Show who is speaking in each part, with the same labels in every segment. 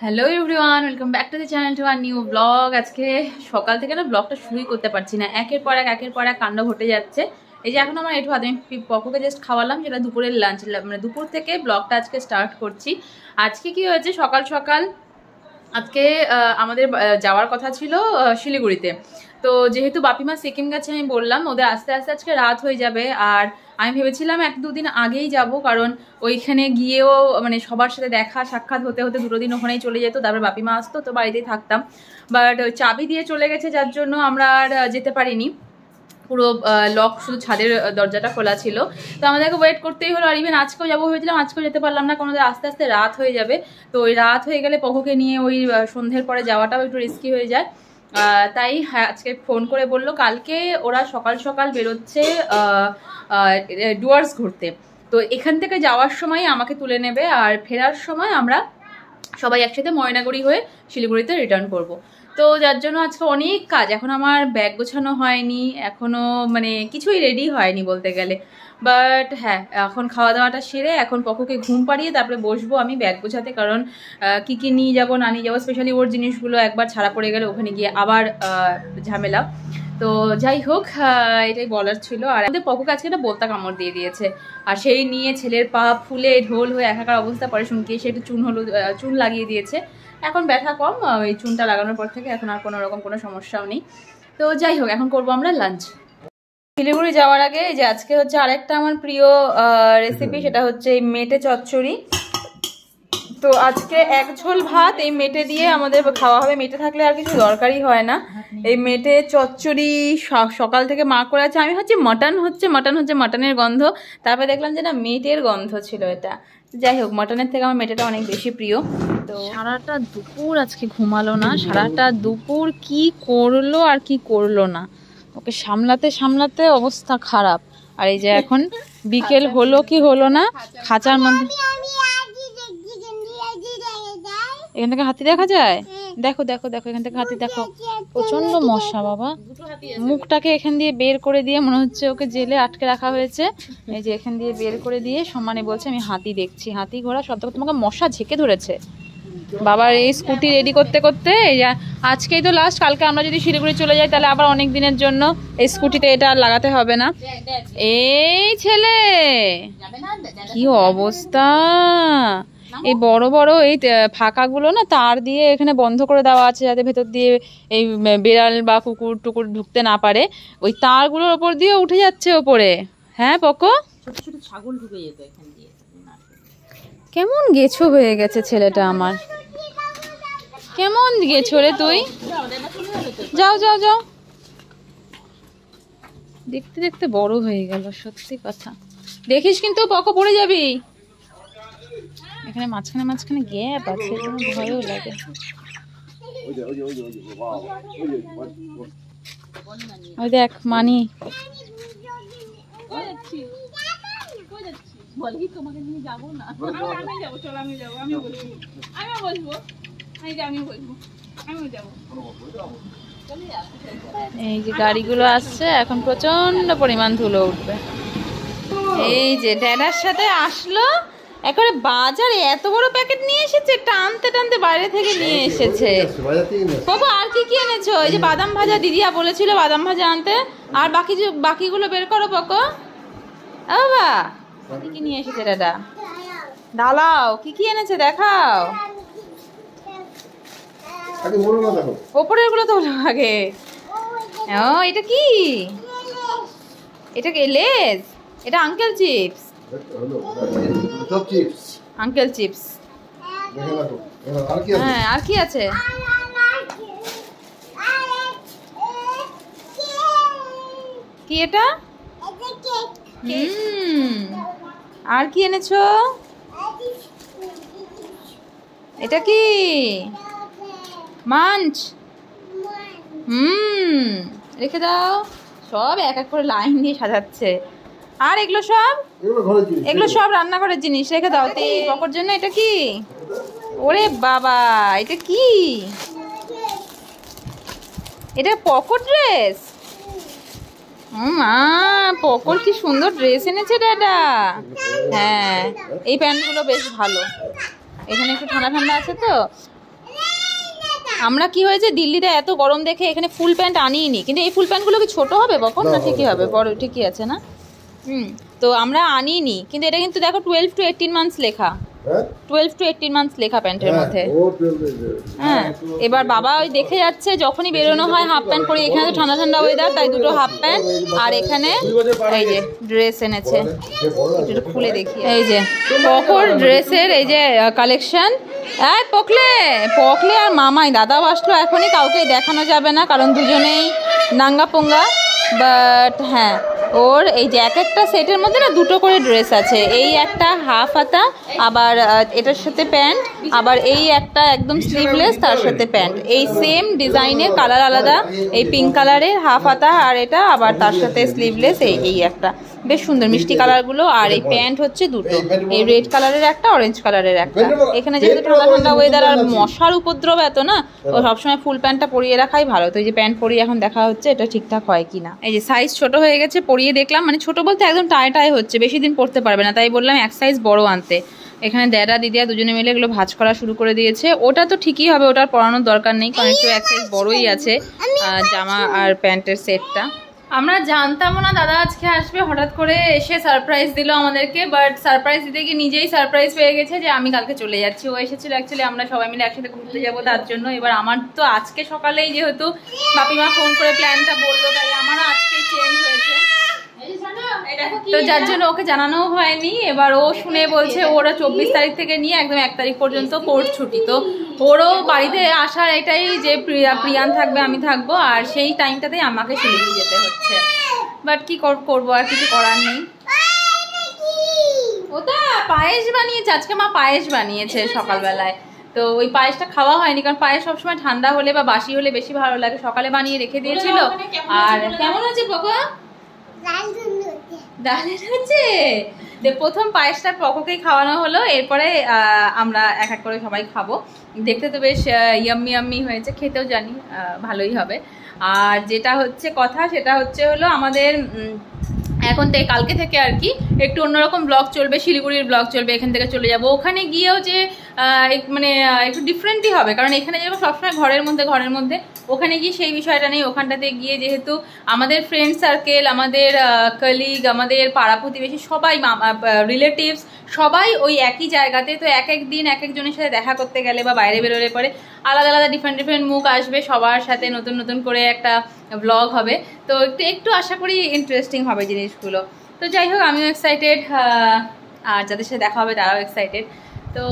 Speaker 1: Hello everyone, welcome back to the channel to our new blog. আজকে সকাল থেকে না ব্লগটা শুরুই করতে পারছি না, একের পর এক কাণ্ড ঘটে যাচ্ছে। এই যে এখন আমার একটু আমি পকোকে জাস্ট খাওয়ালাম, যেটা দুপুরের লাঞ্চ, মানে দুপুর থেকে ব্লগটা আজকে স্টার্ট করছি। আজকে কি হয়েছে, সকাল সকাল আজকে আমাদের যাওয়ার কথা ছিল শিলিগুড়িতে। তো যেহেতু বাপিমা সিকিম গেছে, আমি বললাম ওদের আস্তে আস্তে আজকে রাত হয়ে যাবে, আর আমি ভেবেছিলাম 1-2 দিন আগেই যাব, কারণ ওইখানে গিয়েও মানে সবার সাথে দেখা সাক্ষাৎ হতে হতে 2 দিন ওখানেই চলে যেত, তারপর বাপিমা আসতো, তো বাড়িতেই থাকতাম। বাট চাবি দিয়ে চলে গেছে, যার জন্য আমরা আর যেতে পারিনি। পুরো লক, শুধু ছাদের দরজাটা খোলা ছিল, তো আমাদেরকে ওয়েট করতেই হলো। আর ইভেন আজকেও যাবো ভেবেছিলাম, আজকেও যেতে পারলাম না, কারণ আস্তে আস্তে রাত হয়ে যাবে। তো ওই রাত হয়ে গেলে পকোকে নিয়ে ওই সন্ধ্যের পরে যাওয়াটাও একটু রিস্কি হয়ে যায়। তাই আজকে ফোন করে বললো কালকে ওরা সকাল সকাল বেরোচ্ছে ডুয়ার্স ঘুরতে। তো এখান থেকে যাওয়ার সময় আমাকে তুলে নেবে, আর ফেরার সময় আমরা সবাই একসাথে ময়নাগুড়ি হয়ে শিলিগুড়িতে রিটার্ন করব। তো যার জন্য আজকে অনেক কাজ, এখন আমার ব্যাগ গোছানো হয়নি, এখনো মানে কিছুই রেডি হয়নি বলতে গেলে। বাট হ্যাঁ, এখন খাওয়া দাওয়াটা সেরে এখন পকোকে ঘুম পাড়িয়ে তারপরে বসবো আমি ব্যাগ গোছাতে, কারণ কি কি নিয়ে যাবো না নিয়ে যাবো, স্পেশালি ওর জিনিসগুলো একবার ছাড়া পড়ে গেলে ওখানে গিয়ে আবার ঝামেলা। তো যাই হোক, এটাই বলার ছিল। আর আমাদের পকোকে আজকে একটা বোলতা কামড় দিয়ে দিয়েছে, আর সেই নিয়ে ছেলের পা ফুলে ঢোল হয়ে একাকার অবস্থা। পরে শুনকে সে একটু চুন লাগিয়ে দিয়েছে, এখন ব্যথা কম। ওই চুনটা লাগানোর পর থেকে এখন আর কোনো রকম কোনো সমস্যাও নেই। তো যাই হোক, এখন করবো আমরা লাঞ্চ। শিলিগুড়ি যাওয়ার আগে এই যে আজকে হচ্ছে আরেকটা আমার প্রিয় রেসিপি, সেটা হচ্ছে এই মেটে চচ্চড়ি। তো আজকে এক ঝোল ভাত এই মেটে দিয়ে আমাদের খাওয়া হবে, মেটে থাকলে আর কিছু দরকারই হয় না। এই মেটে চচ্চড়ি সকাল থেকে মা করে আছে, আমি ভাবছি মাটন হচ্ছে মাটনের গন্ধ, তারপরে দেখলাম যে না, মেটের গন্ধ ছিল এটা। যাই হোক, মাটনের থেকে আমার মেটেটা অনেক বেশি প্রিয়। তো সারাটা দুপুর আজকে ঘুমালো না, সারাটা দুপুর কি করলো আর কি করলো না, ওকে সামলাতে সামলাতে অবস্থা খারাপ। আর এই যে এখন বিকেল হলো কি হলো না, খাঁচার মধ্যে এখান থেকে হাতি দেখা যায়। দেখো দেখো দেখো, এখান থেকে হাতি দেখো, প্রচন্ড মশা বাবা। মুখটাকে এখান দিয়ে বের করে দিয়ে মনে হচ্ছে ওকে জেলে আটকে রাখা হয়েছে। এই যে এখান দিয়ে বের করে দিয়ে সমানে বলছে আমি হাতি দেখছি, হাতি ঘোড়া সব। তোমাকে মশা ঝেঁকে ধরেছে বাবার এই স্কুটি রেডি করতে করতে। আজকেই তো লাস্ট, কালকে আমরা যদি শিলিগুড়ি চলে যাই তাহলে আবার অনেক দিনের জন্য এই স্কুটিতে এটা আর লাগাতে হবে না। এই ছেলে কি অবস্থা, এই বড় বড় এই ফাঁকাগুলো না তার দিয়ে এখানে বন্ধ করে দেওয়া আছে, যাতে ভেতর দিয়ে এই বিড়াল বা কুকুর টুকুর ঢুকতে না পারে। ওই তারগুলোর ওপর দিয়ে উঠে যাচ্ছে ওপরে। হ্যাঁ পকো, ছোট ছোট ছাগল ঢুকে যেত এখান দিয়ে। কেমন গেছো হয়ে গেছে ছেলেটা আমার, কেমন গেছো রে তুই। যাও যাও যাও, দেখতে দেখতে বড় হয়ে গেল, সত্যি কথা। দেখিস কিন্তু পকো, পড়ে যাবি। এখানে মাঝখানে মাঝখানে গ্যাপ আছে, ভয়ও লাগে। ওই দেখ মানি, এই যে গাড়িগুলো আসছে, এখন প্রচন্ড পরিমাণ ধুলো উঠবে। এই যে ড্যাডার সাথে আসলো, একবারে বাজারে এত বড় প্যাকেট নিয়ে এসেছে, টানতে টানতে বাইরে থেকে নিয়ে এসেছে। বাবা আর কি কি এনেছো? এই যে বাদাম ভাজা, দিদিয়া বলেছিল বাদাম ভাজা আনতে, আর বাকিগুলো বের করো পকো। বাবা কি কি নিয়ে এসেছে দাদা, দাঁড়াও কি কি এনেছে দেখাও। ওপরের গুলো তো আগে। ও এটা কি, এটা কি লেজ? এটা আঙ্কেল চিপস, আঙ্কেল চিপস। হ্যাঁ আর কি আছে? কি এটা? আর কি এনেছো? এটা কি? মাঞ্চ। রেখে দাও। সব এক এক করে লাইন দিয়ে সাজাচ্ছে। আর এগুলো সব রান্নাঘরের জিনিস, রেখে দাও। পকোর জন্য এটা কি? ওরে বাবা, এটা কি? এটা পকোর ড্রেস। মা পকোর কি সুন্দর ড্রেস এনেছে দাদা। হ্যাঁ এই প্যান্টগুলো বেশ ভালো, এখানে একটু ঠান্ডা ঠান্ডা আছে তো। আমরা কি হয়েছে দিল্লিতে এত গরম দেখে এখানে ফুল প্যান্ট আনিনি, কিন্তু এই ফুল প্যান্টগুলো কি ছোট হবে বকন না ঠিকই হবে? বড় ঠিকই আছে না? তো আমরা আনিনি, কিন্তু এটা কিন্তু দেখো 12 to 18 মান্থস লেখা, 12 to 18 মান্থস লেখা প্যান্টের মধ্যে। হ্যাঁ, এবার বাবা ওই দেখে যাচ্ছে যখনই বেরোনো হয় হাফ প্যান্ট পরে, এখানে তো ঠান্ডা ঠান্ডা ওয়েদার তাই দুটো হাফ প্যান্ট, আর এখানে এই যে ড্রেস এনেছে, একটু খুলে দেখি। এই যে পকর ড্রেসের এই যে কালেকশন। পকলে আর মামাই, দাদাও আসলো এখনই, কাউকে দেখানো যাবে না কারণ দুজনেই নাঙ্গা পোঙ্গা। বাট হ্যাঁ, ওর এই যে এক একটা সেটের মধ্যে না দুটো করে ড্রেস আছে, এই একটা হাফ হাতা, আবার এটার সাথে প্যান্ট, আবার এই একটা একদম স্লিভলেস তার সাথে প্যান্ট, এই সেম ডিজাইনের কালার আলাদা, এই পিঙ্ক কালারের হাফ হাতা আর এটা, আবার তার সাথে স্লিভলেস এই একটা, বেশ সুন্দর মিষ্টি কালারগুলো। আর এই প্যান্ট হচ্ছে দুটো, এই রেড কালারের একটা, অরেঞ্জ কালারের একটা। এখানে যেহেতু ঠান্ডা ঠান্ডা ওয়েদার আর মশার উপদ্রব এত না, ও সবসময় ফুল প্যান্টটা পরিয়ে রাখাই ভালো। তো এই যে প্যান্ট পরিয়ে এখন দেখা হচ্ছে এটা ঠিকঠাক হয় কিনা। এই যে সাইজ ছোট হয়ে গেছে, পরিয়ে দেখলাম, মানে ছোট বলতে একদম টাই হচ্ছে, বেশি দিন পরতে পারবে না, তাই বললাম এক সাইজ বড় আনতে। এখানে দাদা দিদিয়া দুজনে মিলে এগুলো ভাঁজ করা শুরু করে দিয়েছে। ওটা তো ঠিকই হবে, ওটার পরানোর দরকার নেই কারণ একটু এক সাইজ বড়ই আছে জামা আর প্যান্টের সেটটা। আমরা জানতামও না দাদা আজকে আসবে, হঠাৎ করে এসে সারপ্রাইজ দিল আমাদেরকে। বাট সারপ্রাইজ দিতে গিয়ে নিজেই সারপ্রাইজ পেয়ে গেছে যে আমি কালকে চলে যাচ্ছি। ও এসেছিল অ্যাকচুয়ালি আমরা সবাই মিলে একসাথে ঘুরতে যাবো তার জন্য। এবার আমার তো আজকে সকালেই যেহেতু বাপিমা ফোন করে প্ল্যানটা বললো, তাই আমারও আজকে চেঞ্জ হয়েছে, তো যার জন্য ওকে জানানোও হয়নি। এবার ও শুনে বলছে ওরা 24 তারিখ থেকে নিয়ে একদম 1 তারিখ পর্যন্ত কোর্ট ছুটি, তো ওরও বাড়িতে আসার এটাই যে প্রিয়ান থাকবে আমি থাকবো, আর সেই টাইমটাতেই আমাকে শিলিগুড়ি যেতে হচ্ছে। বাট কি করবো, আর কিছু করার নেই। ওটা পায়েস বানিয়েছে আজকে, মা পায়েস বানিয়েছে সকালবেলায়, তো ওই পায়েসটা খাওয়া হয়নি কারণ পায়েস সবসময় ঠান্ডা হলে বা বাসি হলে বেশি ভালো লাগে। সকালে বানিয়ে রেখে দিয়েছিল। আর কেমন আছে বাবা? ডালের হচ্ছে। প্রথম পায়েসটা পকোকেই খাওয়ানো হলো, এরপরে আমরা এক এক করে সবাই খাবো। দেখতে তো বেশ ইয়াম্মি হয়েছে, খেতেও জানি ভালোই হবে। আর যেটা হচ্ছে কথা সেটা হলো আমাদের এখন থেকে কালকে থেকে আর কি একটু অন্যরকম ব্লগ চলবে, শিলিগুড়ির ব্লগ চলবে। এখান থেকে চলে যাব, ওখানে গিয়েও যে মানে একটু ডিফারেন্টই হবে কারণ এখানে যেরকম সবসময় ঘরের মধ্যে, ওখানে গিয়ে সেই বিষয়টা নেই। ওখানটাতে গিয়ে যেহেতু আমাদের ফ্রেন্ড সার্কেল, আমাদের কলিগ, আমাদের পাড়া প্রতিবেশী সবাই, রিলেটিভস সবাই ওই একই জায়গাতে, তো এক এক দিন এক একজনের সাথে দেখা করতে গেলে বা বাইরে বেরোলে পরে আলাদা আলাদা ডিফারেন্ট মুখ আসবে, সবার সাথে নতুন করে একটা ব্লগ হবে। তো একটু আশা করি ইন্টারেস্টিং হবে জিনিসগুলো। তো যাই হোক, আমিও এক্সাইটেড, আর যাদের সাথে দেখা হবে তারাও এক্সাইটেড। তো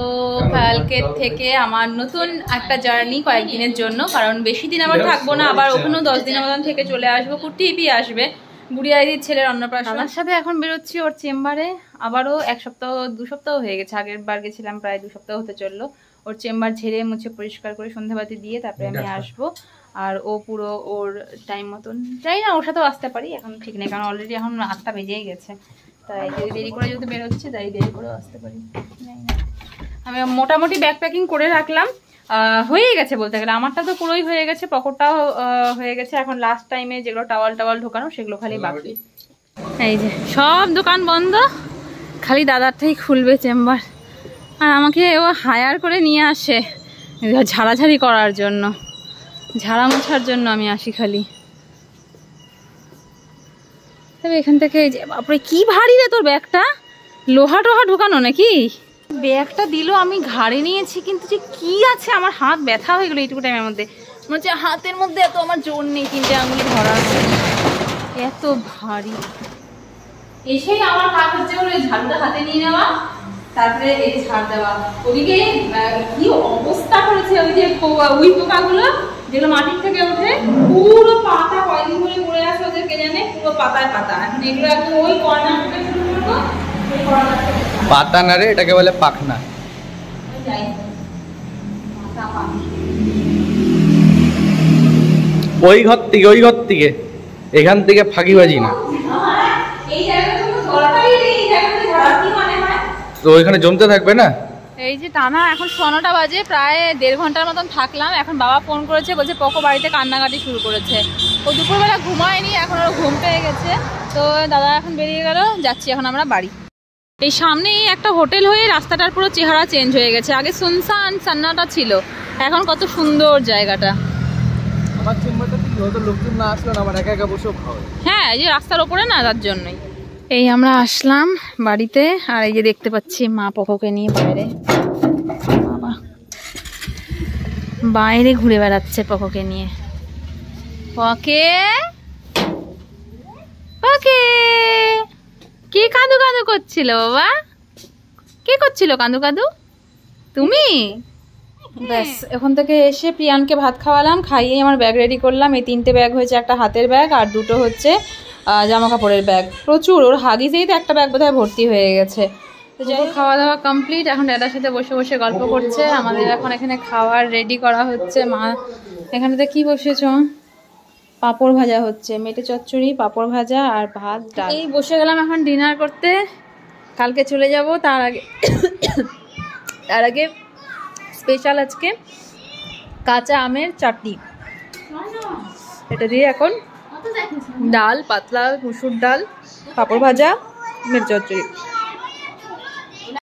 Speaker 1: কালকে থেকে আমার নতুন একটা জার্নি কয়েকদিনের জন্য, কারণ বেশি দিন আবার থাকবো না, আবার ওখানেও 10 দিনের মতন থেকে চলে আসবো। কুটিপি আসবে, বুড়িয়া দিদির ছেলের অন্নপ্রাশন। আমার সাথে এখন বেরোচ্ছি ওর চেম্বারে, আবারও 1 সপ্তাহ 2 সপ্তাহ হয়ে গেছে, আগের বার গেছিলাম প্রায় 2 সপ্তাহ হতে চললো। ওর চেম্বার ঝেড়ে মুছে পরিষ্কার করে সন্ধ্যাবাতি দিয়ে তারপরে আমি আসবো। আর ও পুরো ওর টাইম মতন, যাই না ওর সাথেও আসতে পারি, এখন ঠিক নেই কারণ অলরেডি এখন 8টা বেজেই গেছে, তাই যদি দেরি করে যেহেতু বেরোচ্ছে তাই দেরি করেও আসতে পারি। আমি মোটামুটি ব্যাগ প্যাকিং করে রাখলাম, হয়ে গেছে বলতে গেলে, আমারটা তো পুরোই হয়ে গেছে, পকেটটাও হয়ে গেছে। এখন লাস্ট টাইমে যেগুলো টাওয়াল ঢোকানো সেগুলো খালি বাকি। এই যে সব দোকান বন্ধ, খালি দাদারটাই খুলবে চেম্বার। আর আমাকে ও হায়ার করে নিয়ে আসে ঝাড়াঝাড়ি করার জন্য, ঝাড়া মোছার জন্য আমি আসি খালি। তবে এখান থেকে এই যে বাপরে কি ভারী রে তোর ব্যাগটা, লোহা টোহা ঢোকানো নাকি? ব্যাগটা দিল, আমি ঘাড়ে নিয়েছি, কিন্তু যে কি আছে আমার হাত ব্যথা হয়ে গেলো এইটুকু টাইমের মধ্যে। মনে হচ্ছে হাতের মধ্যে এত আমার জোর নেই 3টে আঙুলে ধরার, এত ভারী। এসেই আমার কাজ হচ্ছে ওই ঝাড়ুটা হাতে নিয়ে নেওয়া, তারপরে এই ঝাড় দেওয়া। ওদিকে কি অবস্থা করেছে ওই যে উই পোকাগুলো যেগুলো মাটির থেকে ওঠে, পুরো পাতা কয়দিন ধরে পড়ে আছে ওদের কে জানে, পুরো পাতায় পাতা। এখন এগুলো একদম ওই কর্নার থেকে শুরু করবো, ওই কর্নার থেকে।
Speaker 2: পাতা না রে, এটাকে বলে পাখনা। ওই ঘর থেকে এখান থেকে ফাঁকিবাজি না, তো ওইখানে জমতে থাকবে না।
Speaker 1: এই যে টানা এখন 9টা বাজে, প্রায় 1.5 ঘন্টার মতন থাকলাম। এখন বাবা ফোন করেছে, বলছে পকো বাড়িতে কান্নাকাটি শুরু করেছে। ও দুপুরবেলা ঘুমায়নি, এখন ওর ঘুম পেয়ে গেছে। তো দাদা এখন বেরিয়ে গেল, যাচ্ছি এখন আমরা বাড়ি। এই সামনেই একটা হোটেল হয়ে রাস্তাটার পুরো চেহারা চেঞ্জ হয়ে গেছে। আগে সুনসান সান্নাটা ছিল, এখন কত সুন্দর জায়গাটা।
Speaker 2: আমার চেম্বারটা কি হয়তো লোকজন না আসলে আমার একা একা বসেও খাওয়া।
Speaker 1: হ্যাঁ, এই যে রাস্তার ওপরে না, তার জন্যই। এই আমরা আসলাম বাড়িতে, আর এই যে দেখতে পাচ্ছি মা পকোকে নিয়ে বাইরে, বাবা বাইরে ঘুরে বেড়াচ্ছে পকোকে নিয়ে। পকে পকে কি কাঁদু কাঁদু করছিল বাবা? কে করছিল কাঁদু কাঁদু? তুমি? ব্যাস, এখন থেকে এসে প্রিয়ানকে ভাত খাওয়ালাম, খাইয়ে আমার ব্যাগ রেডি করলাম। এই 3টে ব্যাগ হয়েছে, একটা হাতের ব্যাগ আর 2টো হচ্ছে জামা কাপড়ের ব্যাগ। প্রচুর, ওর হাগিজেই তো একটা ব্যাগ বোধহয় ভর্তি হয়ে গেছে। তো যাই হোক, খাওয়া দাওয়া কমপ্লিট। এখন দাদার সাথে বসে বসে গল্প করছে। আমাদের এখন এখানে খাবার রেডি করা হচ্ছে। মা এখানেতে কি বসেছ? পাঁপড় ভাজা হচ্ছে, মেটে চচ্চড়ি, পাঁপড় ভাজা আর ভাত ডাল। এই বসে গেলাম এখন ডিনার করতে। কালকে চলে যাব, তার আগে স্পেশাল আজকে কাঁচা আমের চাটনি। এটা দিয়ে এখন ডাল, পাতলা মুসুর ডাল, পাঁপড় ভাজা, মেটে চচ্চড়ি।